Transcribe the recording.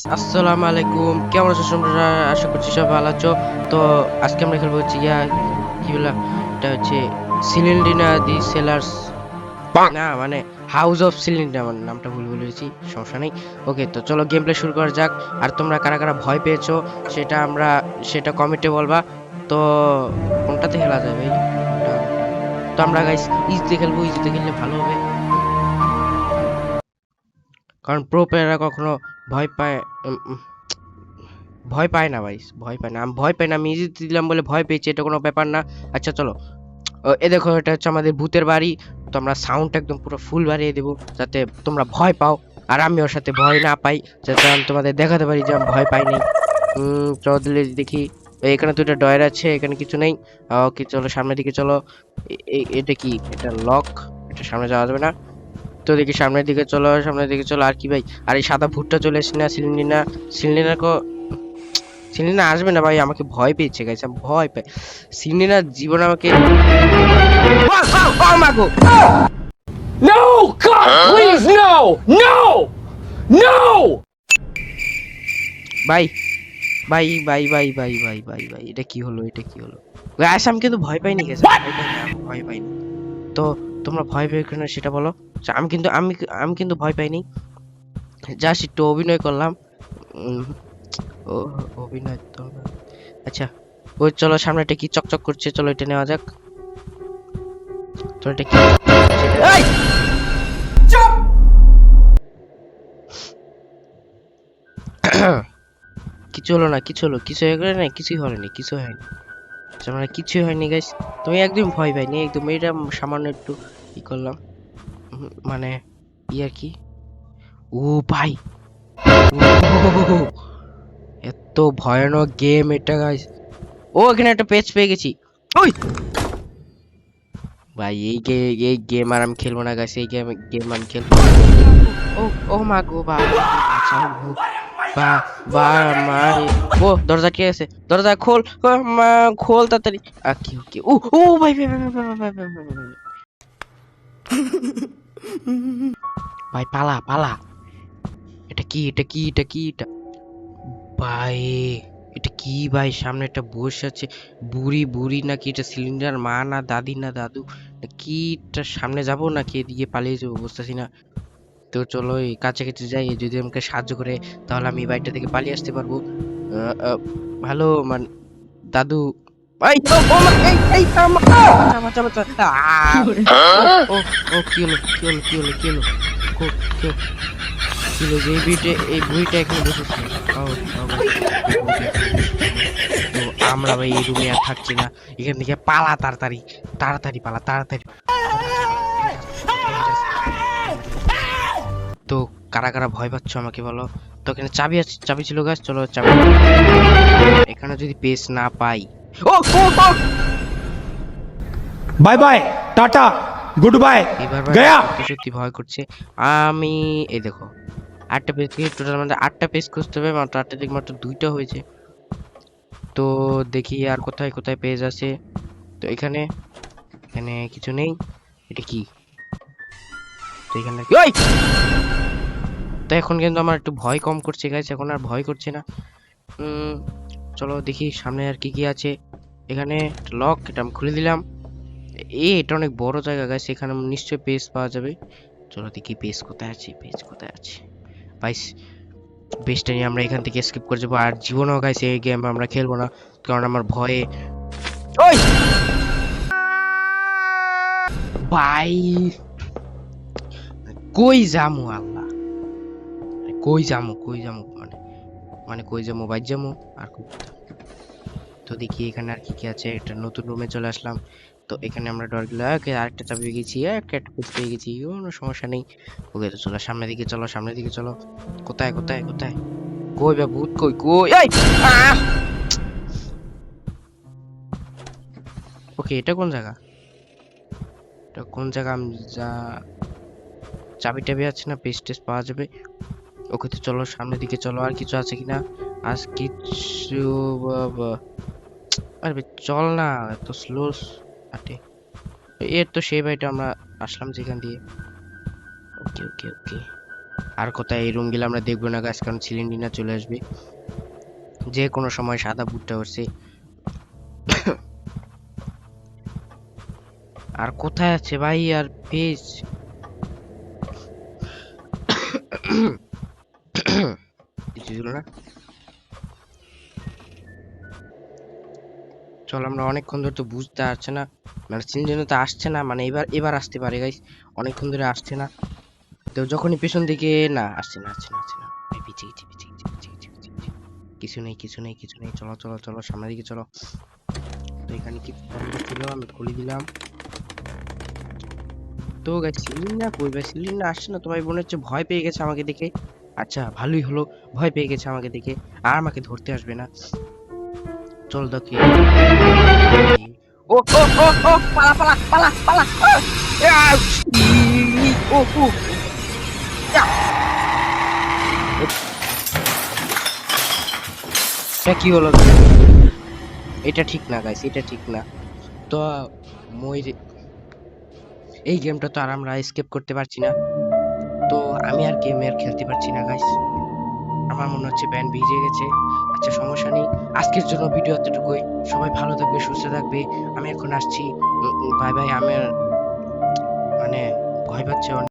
আসসালামু আলাইকুম, কেমন আছো তোমরা? আশা করছি সব ভালো আছো। তো আজকে আমরা খেলবো হচ্ছে কি বলা, এটা হচ্ছে সিলিন্ডিনা দি সেলার্স, না মানে হাউস অফ সিলিন্ডার, মানে নামটা ভুল বলেছি, সমস্যা নেই। ওকে, তো চলো গেম প্লে শুরু করা যাক। আর তোমরা কারা কারা ভয় পেয়েছো সেটা কমেন্টে বলবা। তো কোনটাতে খেলা যাবে, কোনটা? তো আমরা গাইস ইজিতে খেলবো, ইজিতে খেললে ভালো হবে, কারণ প্রো প্লেয়াররা কখনো ভয় পায় উম, উম, ভয় পায় না ভাই, ভয় পায় না। আমি ভয় পাই না, আমি ইজি দিলাম বলে ভয় পেয়েছি, এটা কোনো ব্যাপার না। আচ্ছা চলো, এ দেখো এটা হচ্ছে আমাদের ভূতের বাড়ি। তো আমরা সাউন্ড একদম পুরো ফুল বাড়িয়ে দেবো যাতে তোমরা ভয় পাও, আর আমি ওর সাথে ভয় না পাই, যাতে আমি তোমাদের দেখাতে পারি যে আমি ভয় পাই নাই। চলো দেখি। এখানে তো একটা ডয়ার আছে, এখানে কিছু নেই। ওকে চলো সামনের দিকে চলো। এটা কি? এটা লক, এটা সামনে যাওয়া যাবে না। তো দেখি সামনের দিকে চলো, সামনের দিকে চলো। আর কি ভাই? আর এই সাদা ভূতটা চলে এসেছে না, সিলিন্ডিনা। সিলিন্ডিনা সিলিন্ডার আসবে না ভাই, আমাকে ভয় পেয়েছে গাইস, আমি ভয় পাই। সিলিন্ডার জীবন আমাকে মাগো। No! God, please, no! No! No! ভাই ভাই ভাই ভাই ভাই ভাই ভাই ভাই, এটা কি হলো, এটা কি হলো? গাইস আমি কিন্তু ভয় পাইনি গাইস, ভয় পাইনি, আমি ভয় পাইনি। তো তোমরা ভয় পেয়ে কেন সেটা বলো। আচ্ছা, আমি কিন্তু ভয় পাইনি, জাস্ট একটু অভিনয় করলাম। উম, ও অভিনয় তো না। আচ্ছা, ওই চলো সামনে এটা কি চকচক করছে, চলো এটা নেওয়া যাক। চলো এটা কি এই! কিছু হলো না, কিছু হলো, কিছু হয়ে গেলে না, কিছুই হয়নি, কিছু হয়নি। আচ্ছা, মানে কিছুই হয়নি গাইস। তুমি একদম ভয় পাইনি, একদম এটা সামান্য একটু ই করলাম, মানে আর কি। ও ভাই, ও, এত ভয়ানক গেম এটা গাইস। ও এখানে একটা পেজ পেয়ে গেছি। ওই ভাই, এই গেম আর আমি খেলবো না গাইস, এই গেম আমি খেলবো না। ও ও মা গো, বাঁচাও গো। বা বা মা রে। ও দরজা কে আছে, দরজা খোল, ও মা, খোল তাড়াতাড়ি। কি কি ও ও ভাই ভাই ভাই ভাই ভাই ভাই ভাই ভাই ভাই। ভাই পালা পালা। এটা কি, এটা কি, এটা কি, এটা ভাই, এটা কি ভাই? সামনে একটা বসে আছে, বুড়ি বুড়ি নাকি এটা সিলিন্ডার মা, না দাদি না দাদু, কি এটা? সামনে যাবো নাকি এদিকে পালিয়ে যাবো, বুঝতেছি না। তো চলো এই কাছাকাছি যাই, যদি আমাকে সাহায্য করে তাহলে আমি এই বাড়িটা থেকে পালিয়ে আসতে পারবো। ভালো মানে দাদু ভাই, ও ও মা, এই বাঁচা বাঁচা বাঁচা। ও ও কি হলো, কি হলো, কি হলো, কি হলো? কো কি কি হলো যে এই বুড়িটা এখানে বসেছে? ও ও ভাই, এই বুড়িটা এখানে বসেছে। তো আমরা ভাই এই রুমে আর থাকছি না, এখান থেকে পালা তাড়াতাড়ি, তাড়াতাড়ি পালা, তাড়াতাড়ি পালা, ডেঞ্জারাস, তো কারা কারা ভয় পাচ্ছ আমাকে বলো। তো এখানে চাবি আছে, চাবি ছিল গাছ, চলো চাবি। এখানে যদি পেস না পাই, ও ও ও bye bye tata good bye এবার गया। সত্যি সত্যি ভয় করছে। আমি এই দেখো, আটটা পেজ থেকে টোটাল মানে আটটা পেজ খুঁজতে হবে, মাত্র আটটা থেকে মাত্র দুইটা হয়েছে। তো দেখি আর কোথায় কোথায় পেজ আছে। তো এখানে, এখানে কিছু নেই। এটা কি? তো এখানে কি ওই! তো এখন কিন্তু আমার একটু ভয় কম করছে গাইস, এখন আর ভয় করছে না। উম চলো দেখি সামনে আর কি কি আছে। এখানে লক, এটা আমি খুলে দিলাম। এটা অনেক বড় জায়গা গাইস, এখানে নিশ্চয়ই পেজ পাওয়া যাবে। চলো দেখি পেজ কোথায় আছে, পেজ কোথায় আছে। ভাই বেসটা নিয়ে আমরা এখান থেকে স্কিপ করে যাবো, আর জীবনেও গাইছে এই গেম আমরা খেলবো না, কারণ আমার ভয়ে। ওই ভাই, কই যামু আল্লাহ, কই যামু, কই যামু, মানে মানে কই যামু, বাইর যামু আর কোথায়? তো দেখি এখানে আর কি কি আছে। একটা নতুন রুমে চলে আসলাম। তো এখানে আমরা ডর গেলে আরেকটা চাবি পেয়ে গেছি, একটা পেজ পেয়ে গেছি, কোনো সমস্যা নেই। ওকে তো চলো সামনের দিকে, চলো সামনের দিকে চলো। কোথায় কোথায় কোথায়? কই বা ভূত, কই কই? এই ওকে, এটা কোন জায়গা, এটা কোন জায়গা? আমি যা চাবি টাবি আছে না, পেস্ট টেস্ট পাওয়া যাবে। ওকে তো চলো সামনের দিকে চলো, আর কিছু আছে কিনা? আজ কিছু আরে চল না, এত স্লো হাঁটে। এর তো সেই বাড়িটা আমরা আসলাম যেখান দিয়ে। ওকে ওকে ওকে, আর কোথায় এই রুম গুলো আমরা দেখবো না গাছ, কারণ সিলিন্ডিনা চলে আসবে যে কোনো সময়। সাদা বুটটা উঠছে। আর কোথায় আছে ভাই আর পেজ? কিছু ছিল না। চল, আমরা অনেকক্ষণ ধরে তো বুঝতে পারছে না, মানে সিলিন্ডিনা তো আসছে না, মানে এবার এবার আসতে পারে গাইস। অনেকক্ষণ ধরে আসছে না, তো যখনই পেছন দিকে না আসছে না আসছে না আসছে না। এই পিছে পিছে পিছে পিছে পিছে পিছে পিছে পিছে। কিছু নেই কিছু নেই কিছু নেই, চলো চলো চলো সামনের দিকে চলো। তো এখানে কিছু বন্ধ ছিল, আমি খুলে দিলাম। তো গাইস সিলিন্ডার কই ভাই? সিলিন্ডার আসছে না তো ভাই, মনে হচ্ছে ভয় পেয়ে গেছে আমাকে দেখে। আচ্ছা ভালোই হলো, ভয় পেয়ে গেছে আমাকে দেখে, আর আমাকে ধরতে আসবে না। চল দেখি। ও ও ও ও, পালা পালা পালা পালা। ও ও, এটা কি হলো? এটা ঠিক না গাইস, এটা ঠিক না। তো মই এই গেমটা তো আর আমরা এসকেপ করতে পারছি না। তো আমি আর গেম আর খেলতে পারছি না গাইস, আমার মনে হচ্ছে ব্যান ভিজে গেছে। আচ্ছা সমস্যা নেই, আজকের জন্য ভিডিও এতটুকুই। সবাই ভালো থাকবে, সুস্থ থাকবে। আমি এখন আসছি। Bye bye. আমার মানে ভয় পাচ্ছে অনেক।